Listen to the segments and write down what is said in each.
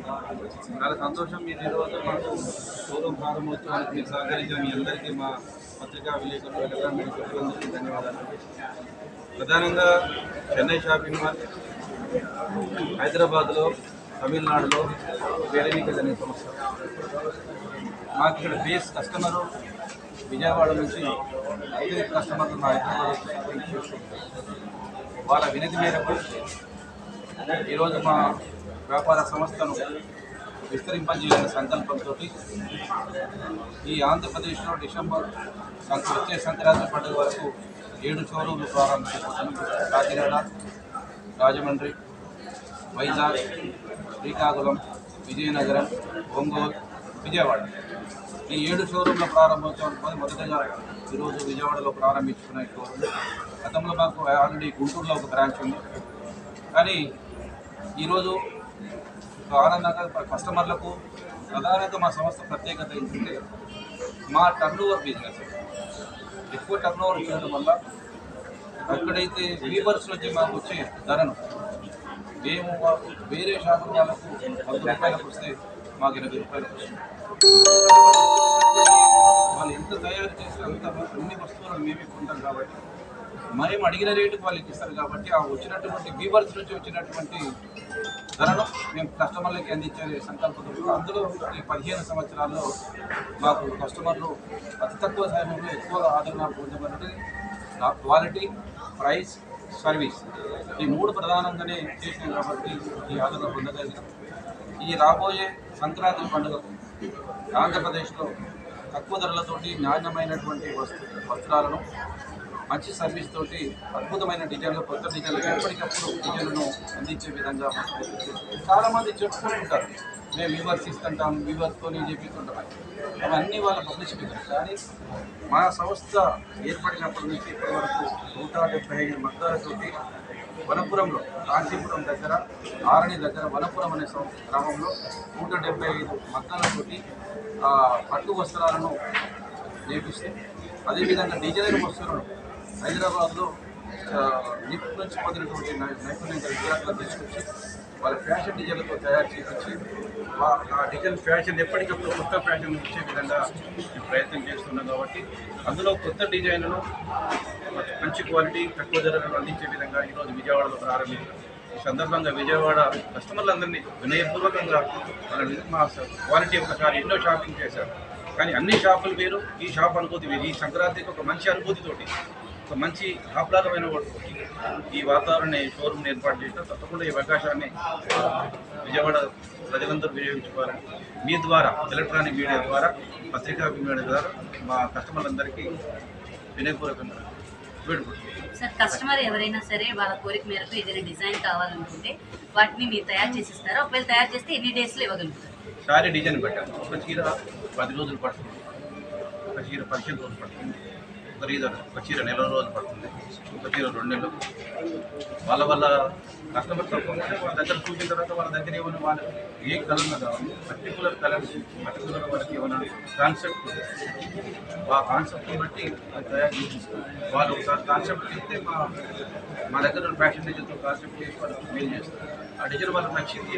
చాలా సంతోషం. మీరు ఈరోజు మాకు షోరూమ్ ప్రారంభోత్సవానికి మీరు సహకరించిన మీ అందరికీ మా పత్రికా విలేకరులు ఎలక్ట్రానిక్ అందరికీ ధన్యవాదాలు. ప్రధానంగా చెన్నై షాపింగ్ మాల్, హైదరాబాద్లో, తమిళనాడులో వేరేనికల్ అనే సంస్థ. మాకు ఇక్కడ బేస్ కస్టమరు విజయవాడ నుంచి 5 కస్టమర్లు మా హైదరాబాద్ షాపింగ్ చేసుకుంటారు. వాళ్ళ వినతి మేరకు ఈరోజు మా వ్యాపార సంస్థను విస్తరింపజేయాలనే సంకల్పంతో ఈ ఆంధ్రప్రదేశ్లో డిసెంబర్ వచ్చే సంక్రాంతి పండుగ వరకు 7 షోరూమ్లు ప్రారంభించబోతున్నాం. కాకినాడ, రాజమండ్రి, వైజాగ్, శ్రీకాకుళం, విజయనగరం, ఒంగోలు, విజయవాడ ఈ 7 షోరూమ్ల ప్రారంభోత్సవం మొదటగా ఈరోజు విజయవాడలో ప్రారంభించుకున్న షోరూమ్. గతంలో మాకు ఆల్రెడీ గుంటూరులో ఒక బ్రాంచ్ ఉంది. కానీ ఈరోజు ఆనందంగా కస్టమర్లకు ప్రధానంగా మా సంస్థ ప్రత్యేకత ఏంటంటే మా టర్నోవర్ బిజినెస్ ఎక్కువ టర్నోవర్ చేయడం వల్ల ఎక్కడైతే వీవర్స్ నుంచి మాకు వచ్చే ధరను మేము వేరే షాపుల వాళ్ళకు 100 రూపాయలకు వస్తే మాకు 80 రూపాయలకు వస్తుంది. వాళ్ళు ఎంత తయారు చేస్తే అంత అన్ని వస్తువులను మేమే కొంటాం కాబట్టి మేము అడిగిన రేటుకు వాళ్ళకి ఇస్తారు కాబట్టి ఆ వచ్చినటువంటి వీవర్స్ నుంచి వచ్చినటువంటి ధరను మేము కస్టమర్లకి అందించే సంకల్పంతో అందులో ఈ 15 సంవత్సరాల్లో మాకు కస్టమర్లు అతి తక్కువ సమయంలో ఎక్కువ ఆదరణ పొందబడి క్వాలిటీ, ప్రైస్, సర్వీస్ ఈ 3 ప్రధానంగానే చేసినాం కాబట్టి ఈ ఆదరణ పొందగలిగినాం. ఈ రాబోయే సంక్రాంతి పండుగకు ఆంధ్రప్రదేశ్లో తక్కువ ధరలతోటి నాణ్యమైనటువంటి వస్త్రాలను మంచి సర్వీస్ తోటి అద్భుతమైన డిజైన్లు, కొత్త డిజైన్లు ఎప్పటికప్పుడు డిజైన్లను అందించే విధంగా చాలామంది చెప్పుకుంటుంటారు మేము వీవర్స్ ఇస్తుంటాం, వీవర్స్తో చేపిస్తుంటాం. అవన్నీ వాళ్ళ పబ్లిసిటీ. కానీ మా సంస్థ ఏర్పడినప్పటి నుంచి ఇప్పటివరకు 175 మగ్గాలతోటి వనపురంలో, కాంచీపురం దగ్గర, ఆరణి దగ్గర వనపురం అనే గ్రామంలో 175 మగ్గాలతోటి పట్టు వస్త్రాలను నేర్పిస్తే అదేవిధంగా డిజైనర్ వస్తువులను హైదరాబాద్లో నిపుణుల నుంచి పొందినటువంటి నైపుణ్యం విద్యార్థులను తీసుకొచ్చి వాళ్ళ ఫ్యాషన్ డిజైన్లతో తయారు చేయించి ఆ డిజైన్ ఫ్యాషన్ ఎప్పటికప్పుడు కొత్త ఫ్యాషన్ ఇచ్చే విధంగా ప్రయత్నం చేస్తున్నాం. కాబట్టి అందులో కొత్త డిజైన్లను మంచి క్వాలిటీ, తక్కువ ధరలను అందించే విధంగా ఈరోజు విజయవాడలో ప్రారంభించాం. ఈ సందర్భంగా విజయవాడ కస్టమర్లందరినీ వినయపూర్వకంగా మా క్వాలిటీ ఒకసారి ఎన్నో షాపింగ్ చేశారు. కానీ అన్ని షాపులు వేరు, ఈ షాప్ అనుభూతి వేరు. ఈ సంక్రాంతికి ఒక మంచి అనుభూతితోటి, ఒక మంచి ఆహ్లాదమైన ఈ వాతావరణాన్ని షోరూమ్ని ఏర్పాటు చేసిన తప్పకుండా ఈ అవకాశాన్ని విజయవాడ ప్రజలందరూ వినియోగించుకోవాలని మీ ద్వారా, ఎలక్ట్రానిక్ మీడియా ద్వారా, పత్రికా మీడియా ద్వారా మా కస్టమర్లందరికీ వినయపూర్వకంగా వేడుకుంటున్నాం. సార్, కస్టమర్ ఎవరైనా సరే వాళ్ళ కోరిక మేరకు ఏదైనా డిజైన్ కావాలనుకుంటే వాటిని మీరు తయారు చేసిస్తారా? ఒకవేళ తయారు చేస్తే ఎన్ని డేస్లో ఇవ్వగలుగుతారు? సారీ డిజైన్ పెట్టాము. ఒక చీర 10 రోజులు పడుతుంది, ఒక చీర 15 రోజులు పడుతుంది, ఒక చీర నెల రోజులు పడుతుంది, ఒక చీర 2 నెలలు. వాళ్ళ కస్టమర్ తప్పకుండా వాళ్ళ దగ్గర చూసిన తర్వాత వాళ్ళ దగ్గర ఏమైనా వాళ్ళు ఏ కలర్లో కావాలి, పర్టికులర్ వాళ్ళకి ఏమైనా కాన్సెప్ట్, ఆ కాన్సెప్ట్ని బట్టి తయారు చేసిస్తాం. వాళ్ళు ఒకసారి కాన్సెప్ట్ చేస్తే మా దగ్గర ఫ్యాషన్ డిజైన్తో కాన్సెప్ట్ చేసి వాళ్ళకి మెయిల్ చేస్తారు. ఆ డిజైన్ వాళ్ళకి నచ్చింది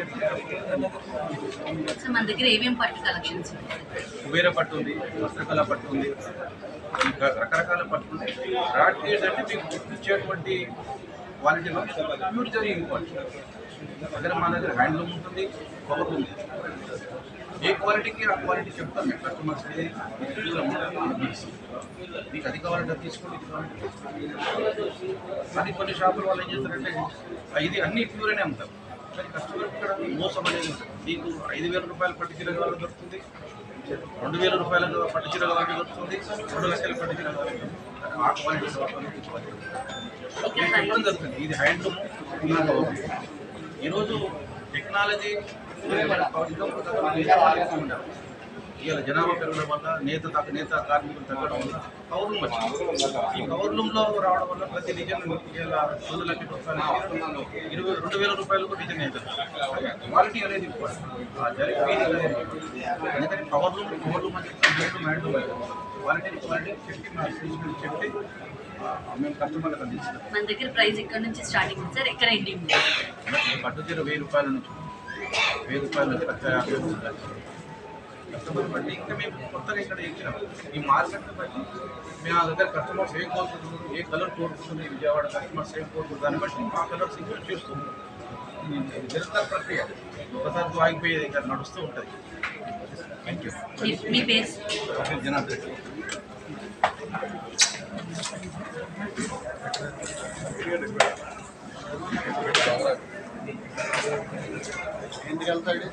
మన దగ్గర ఏమేమి పట్టు కలెక్షన్స్? కుబేర పట్టు ఉంది, వస్త్రకళ పట్టు ఉంది, ఇంకా రకరకాల పట్టు ఉంది. రాట్ కేజ్ అంటే మీకు ఇచ్చేటువంటి క్వాలిటీలో ప్యూర్ జరీ క్వాలిటీ దగ్గర మా దగ్గర హ్యాండ్లూమ్ ఉంటుంది, పవర్ ఉంది. ఏ క్వాలిటీకి ఆ క్వాలిటీ చెప్తాను మేము కస్టమర్స్కి. మీకు అది కావాలంటే తీసుకోండి. కానీ కొన్ని షాపుల వాళ్ళు ఏం చేస్తారంటే ఇది అన్నీ ప్యూర్ అనే అమ్ముతారు. కానీ కస్టమర్ ఇక్కడ మోసం అనేది ఉంటుంది. మీకు 5,000 రూపాయల పట్టు చీర కావాలని దొరుకుతుంది, 2,000 రూపాయల పట్టు చీర కావాలని దొరుకుతుంది, 2 లక్షల పట్టు చీర కావాలని దొరుకుతుంది. ఆ క్వాలిటీ దొరుకుతుంది. ఇది హ్యాండ్లూమ్. ఈరోజు టెక్నాలజీ ఇవాళ జనాభా పెరగడం వల్ల నేత కార్మికులు తగ్గడం వల్ల పవర్ రూమ్ వచ్చింది. ఈ పవర్ రూమ్లో రావడం వల్ల ప్రతి డిజైన్ ఇలా 2 లక్షల రూపాయలు 22,000 రూపాయలకు డిజైన్ అవుతుంది. క్వాలిటీ అనేది అందుకని పవర్ రూమ్ అంటే క్వాలిటీ చెప్పి మేము కస్టమర్లకు అందిస్తాం. మన దగ్గర ప్రైస్ ఇక్కడ నుంచి స్టార్టింగ్ సార్, ఎక్కడ ఎండింగ్? పట్టు చీర 1000 రూపాయల నుంచి రూపాయలు 1,50,000 కస్టమర్ బట్టి ఇంకా మేము కొత్తగా ఇక్కడ ఇచ్చినాం ఈ మార్కెట్ని బట్టి మేము ఆ దగ్గర కస్టమర్స్ ఏం కోరుకుంటున్నారు, ఏ కలర్ కోరుకుంటుంది విజయవాడ కస్టమర్స్ ఏం కోరుకుంటుంది దాన్ని బట్టి ఆ కలర్స్ ఇంకా చూస్తున్నాం. ఇది నిరంతర ప్రక్రియ, ఒకసారి ఆగిపోయేది ఇంకా నడుస్తూ ఉంటుంది. Thank you. మీ పేరు? జనార్దన్ రెడ్డి. ఎందుకు వెళ్తాడు?